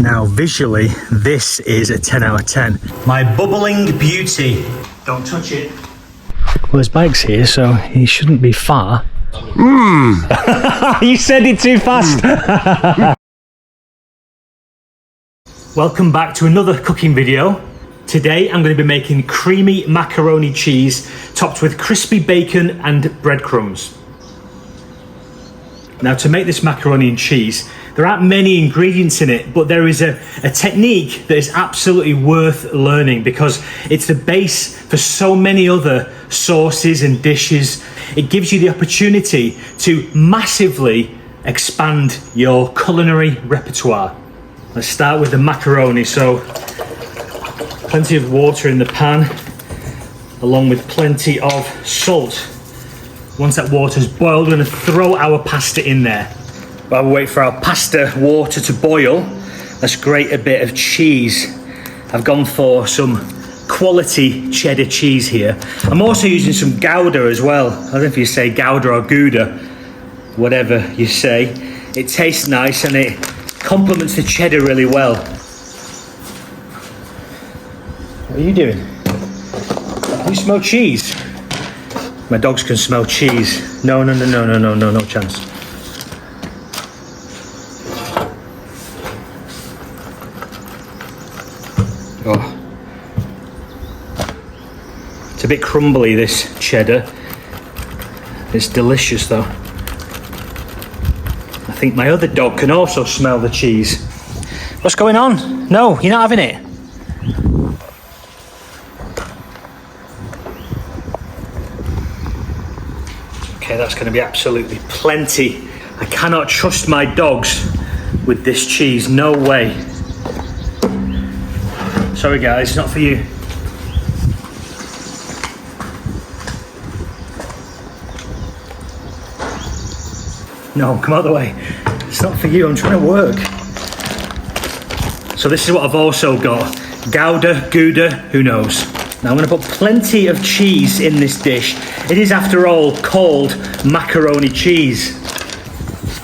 Now visually, this is a 10 out of 10. My bubbling beauty. Don't touch it. Well, his bike's here, so he shouldn't be far. You said it too fast. Welcome back to another cooking video. Today I'm going to be making creamy macaroni cheese topped with crispy bacon and breadcrumbs. Now, to make this macaroni and cheese, there aren't many ingredients in it, but there is a technique that is absolutely worth learning because it's the base for so many other sauces and dishes. It gives you the opportunity to massively expand your culinary repertoire. Let's start with the macaroni. So, plenty of water in the pan, along with plenty of salt. Once that water's boiled, we're going to throw our pasta in there. While we wait for our pasta water to boil, let's grate a bit of cheese. I've gone for some quality cheddar cheese here. I'm also using some Gouda as well. I don't know if you say Gouda or Gouda, whatever you say. It tastes nice and it complements the cheddar really well. What are you doing? You smell cheese? My dogs can smell cheese. No chance. Oh. It's a bit crumbly, this cheddar. It's delicious though. I think my other dog can also smell the cheese. What's going on? No, you're not having it. Okay, that's going to be absolutely plenty. I cannot trust my dogs with this cheese. No way. Sorry guys, it's not for you. No, come out of the way. It's not for you, I'm trying to work. So this is what I've also got. Gouda, Gouda, who knows? Now I'm going to put plenty of cheese in this dish. It is, after all, called macaroni cheese.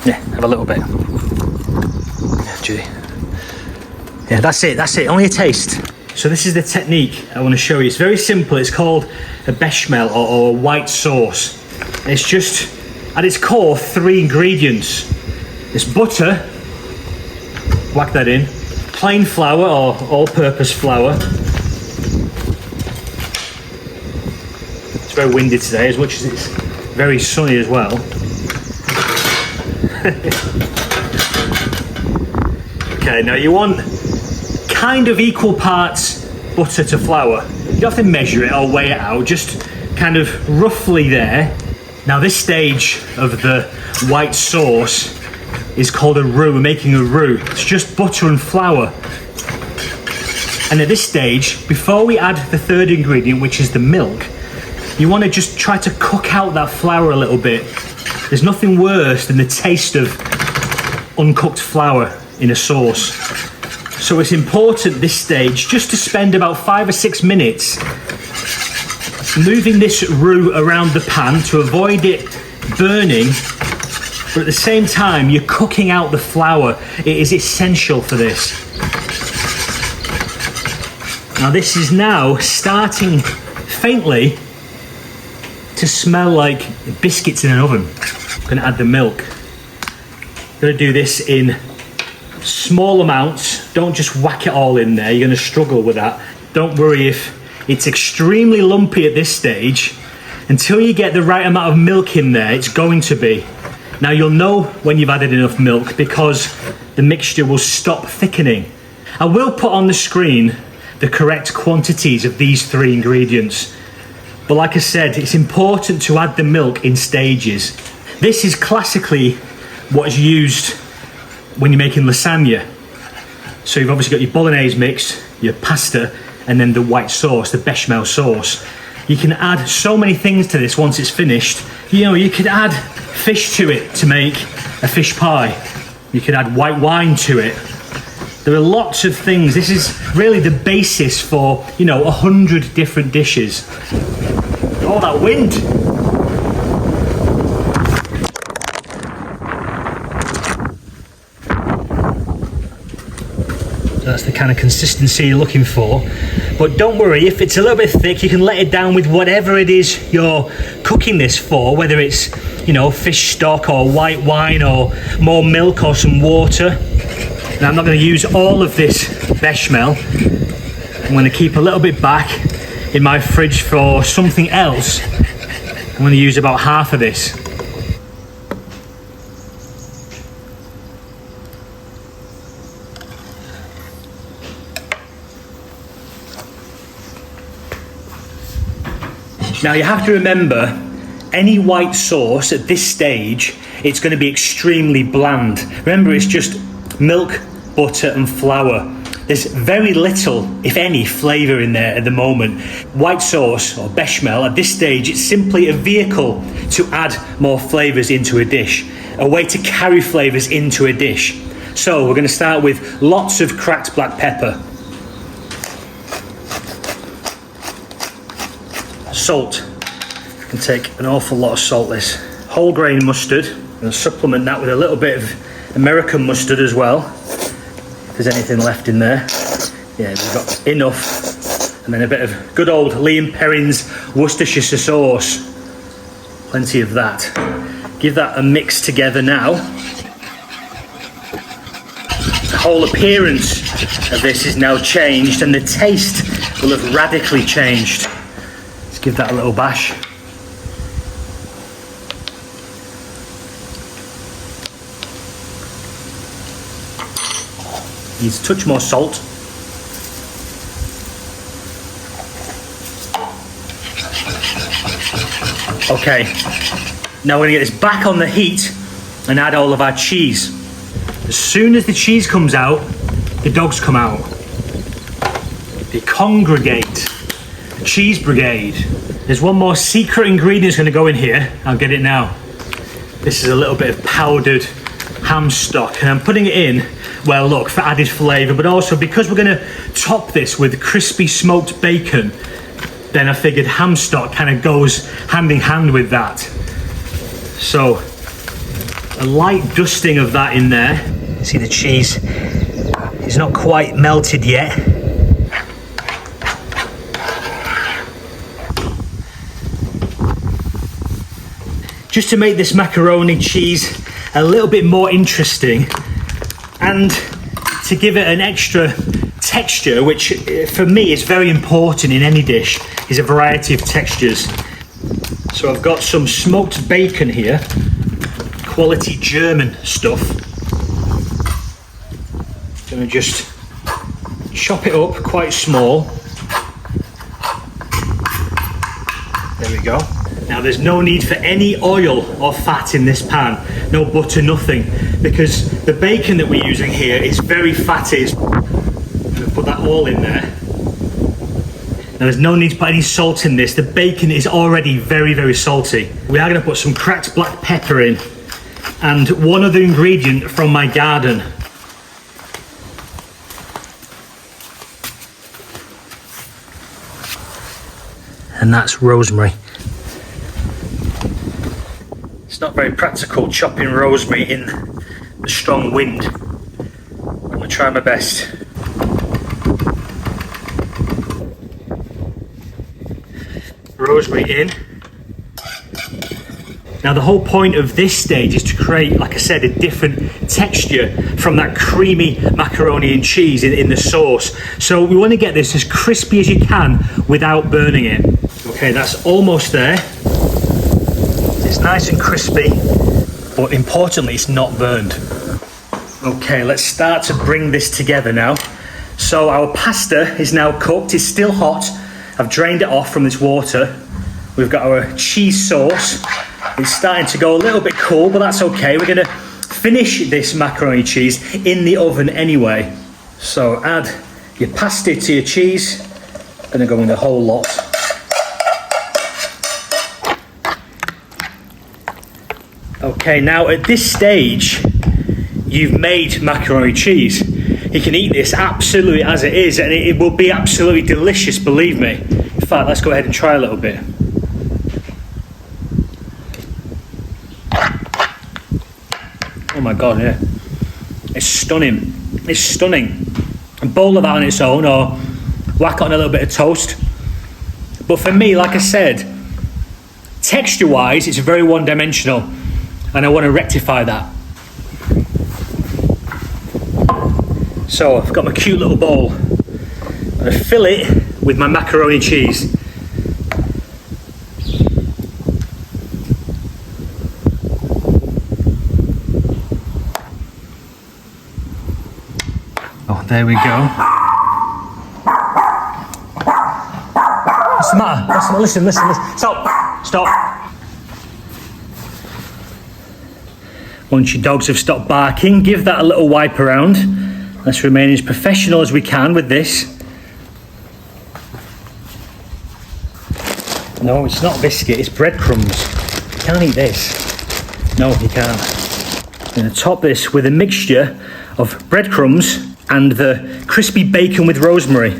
Yeah, have a little bit. Yeah, that's it, only a taste. So this is the technique I want to show you. It's very simple. It's called a bechamel or a white sauce. And it's just, at its core, 3 ingredients. It's butter, whack that in, plain flour or all-purpose flour. It's very windy today, as much as it's very sunny as well. Okay, now you want kind of equal parts butter to flour. You don't have to measure it or weigh it out, just kind of roughly there. Now this stage of the white sauce is called a roux. We're making a roux. It's just butter and flour. And at this stage, before we add the 3rd ingredient, which is the milk, you want to just try to cook out that flour a little bit. There's nothing worse than the taste of uncooked flour in a sauce. So it's important this stage just to spend about 5 or 6 minutes moving this roux around the pan to avoid it burning, but at the same time you're cooking out the flour. It is essential for this. Now this is now starting faintly to smell like biscuits in an oven. I'm going to add the milk. I'm going to do this in small amounts. Don't just whack it all in there. You're going to struggle with that. Don't worry if it's extremely lumpy at this stage. Until you get the right amount of milk in there, it's going to be. Now you'll know when you've added enough milk because the mixture will stop thickening. I will put on the screen the correct quantities of these 3 ingredients. But like I said, it's important to add the milk in stages. This is classically what is used when you're making lasagna. So you've obviously got your bolognese mix, your pasta, and then the white sauce, the bechamel sauce. You can add so many things to this once it's finished. You know, you could add fish to it to make a fish pie. You could add white wine to it. There are lots of things. This is really the basis for, 100 different dishes. Oh, that wind! That's the kind of consistency you're looking for. But don't worry, if it's a little bit thick, you can let it down with whatever it is you're cooking this for, whether it's, you know, fish stock or white wine or more milk or some water. Now I'm not going to use all of this bechamel. I'm going to keep a little bit back in my fridge for something else. I'm going to use about half of this. Now you have to remember, any white sauce at this stage, it's going to be extremely bland. Remember, it's just milk, butter and flour. There's very little, if any, flavour in there at the moment. White sauce or bechamel, at this stage, it's simply a vehicle to add more flavours into a dish, a way to carry flavours into a dish. So we're going to start with lots of cracked black pepper. Salt. You can take an awful lot of salt, this. Whole grain mustard. I'm going to supplement that with a little bit of American mustard as well. If there's anything left in there. Yeah, we've got enough. And then a bit of good old Liam Perrin's Worcestershire sauce. Plenty of that. Give that a mix together now. The whole appearance of this is now changed and the taste will have radically changed. Let's give that a little bash. Needs a touch more salt. Okay, now we're going to get this back on the heat and add all of our cheese. As soon as the cheese comes out, the dogs come out. They congregate. Cheese brigade. There's one more secret ingredient that's going to go in here. I'll get it now. This is a little bit of powdered ham stock, and I'm putting it in, well, look, for added flavour, but also because we're going to top this with crispy smoked bacon, then I figured ham stock kind of goes hand in hand with that. So a light dusting of that in there. See, the cheese is not quite melted yet. Just to make this macaroni cheese a little bit more interesting and to give it an extra texture, which for me is very important in any dish, is a variety of textures. So I've got some smoked bacon here, quality German stuff. Gonna just chop it up quite small. There we go. Now there's no need for any oil or fat in this pan, no butter, nothing, because the bacon that we're using here is very fatty. I'm going to put that all in there. Now there's no need to put any salt in this, the bacon is already very, very salty. We are going to put some cracked black pepper in and one other ingredient from my garden. And that's rosemary. It's not very practical chopping rosemary in the strong wind. I'm going to try my best. Rosemary in. Now the whole point of this stage is to create, like I said, a different texture from that creamy macaroni and cheese in the sauce. So we want to get this as crispy as you can without burning it. Okay, that's almost there. It's nice and crispy, but importantly, it's not burned. Okay, let's start to bring this together now. So our pasta is now cooked, it's still hot. I've drained it off from this water. We've got our cheese sauce. It's starting to go a little bit cool, but that's okay. We're gonna finish this macaroni cheese in the oven anyway. So add your pasta to your cheese. Gonna go in the whole lot. Okay, now at this stage, you've made macaroni cheese. You can eat this absolutely as it is, and it will be absolutely delicious, believe me. In fact, let's go ahead and try a little bit. Oh my God, yeah. It's stunning. It's stunning. bowl of that on its own, or whack it on a little bit of toast. But for me, like I said, texture-wise, it's very one-dimensional, and I want to rectify that. So I've got my cute little bowl. I'm going to fill it with my macaroni cheese. Oh, there we go. What's the matter? Listen. Stop. Once your dogs have stopped barking, give that a little wipe around. Let's remain as professional as we can with this. No, it's not biscuit, it's breadcrumbs. You can't eat this. No, you can't. I'm going to top this with a mixture of breadcrumbs and the crispy bacon with rosemary.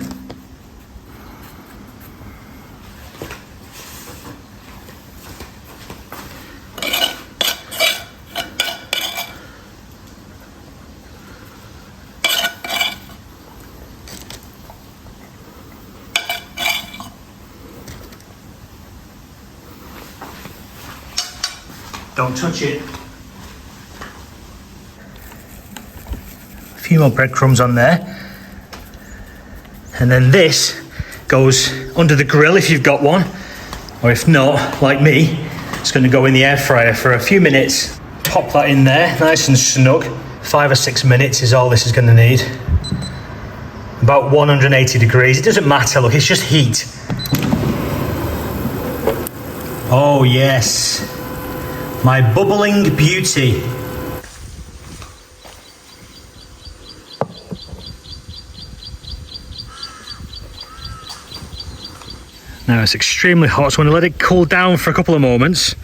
Don't touch it. A few more breadcrumbs on there. And then this goes under the grill if you've got one. Or if not, like me, it's going to go in the air fryer for a few minutes. Pop that in there, nice and snug. 5 or 6 minutes is all this is going to need. About 180 degrees. It doesn't matter, look, it's just heat. Oh yes. My bubbling beauty. Now it's extremely hot, so I'm going to let it cool down for a couple of moments.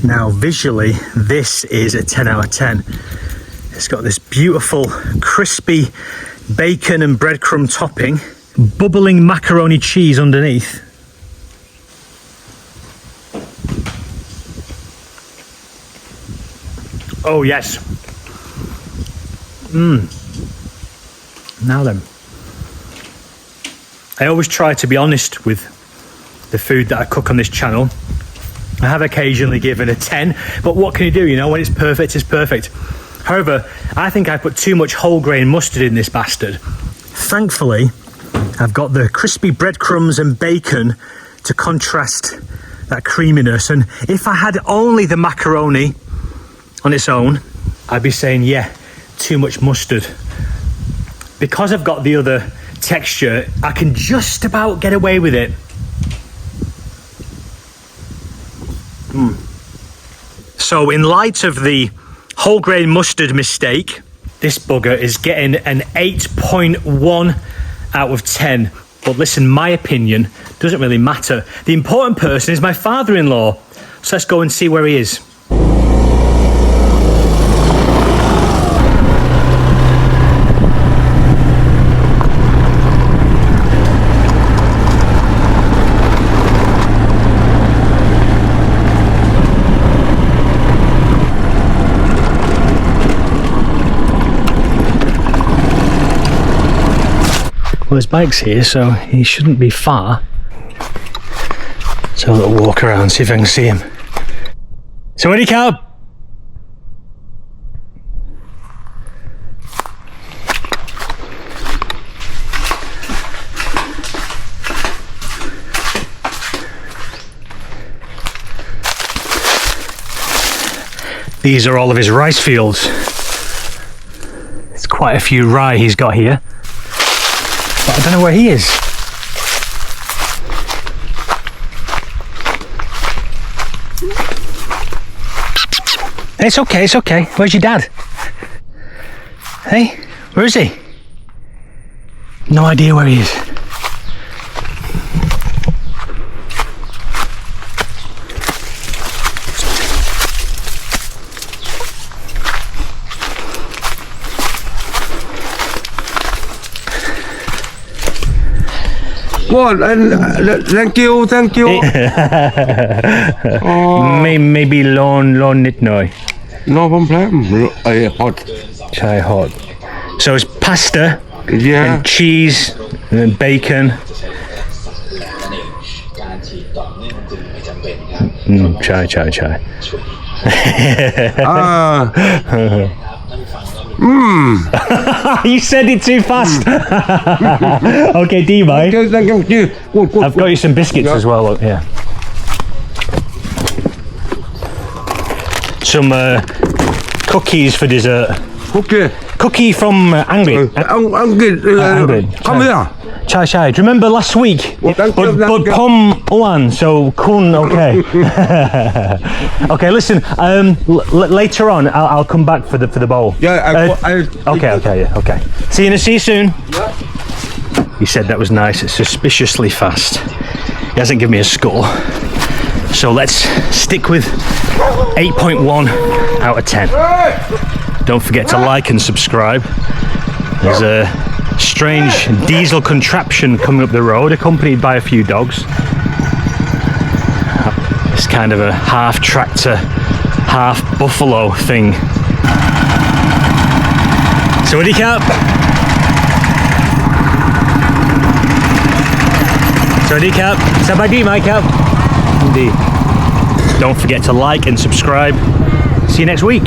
Now visually, this is a 10 out of 10. It's got this beautiful crispy bacon and breadcrumb topping, bubbling macaroni cheese underneath. Oh yes. Now then. I always try to be honest with the food that I cook on this channel. I have occasionally given a 10, but what can you do? You know, when it's perfect, it's perfect. However, I think I put too much whole grain mustard in this bastard. Thankfully, I've got the crispy breadcrumbs and bacon to contrast that creaminess. And if I had only the macaroni on its own, I'd be saying, yeah, too much mustard. Because I've got the other texture, I can just about get away with it. So in light of the whole grain mustard mistake, this bugger is getting an 8.1 out of 10. But listen, my opinion doesn't really matter. The important person is my father-in-law. So let's go and see where he is. Well, his bike's here, so he shouldn't be far. So a little walk around, see if I can see him. So where'd he come? These are all of his rice fields. It's quite a few rye he's got here. But I don't know where he is. It's okay, it's okay. Where's your dad? Hey, where is he? No idea where he is. What? Thank you. Maybe lon nit noi. No problem. Hot. Chai hot. So it's pasta Yeah. and cheese, and then bacon. Chai. You said it too fast. Okay, D, mate. I've got you some biscuits as well. Look, yeah. Some cookies for dessert. Okay. Cookie from Angry. Angry. Come here. Chai. Do you remember last week? But pom uan, so kun okay. Okay, listen. Later on, I'll come back for the bowl. Yeah. Okay. See you soon. Yeah. He said that was nice. It's suspiciously fast. He hasn't given me a score, so let's stick with 8.1 out of 10. Don't forget to like and subscribe. There's a strange diesel contraption coming up the road, accompanied by a few dogs. It's kind of a half tractor, half buffalo thing. Sawadee Cap. Sawadee Cap. Sabadi my cap. Indeed. Don't forget to like and subscribe. See you next week.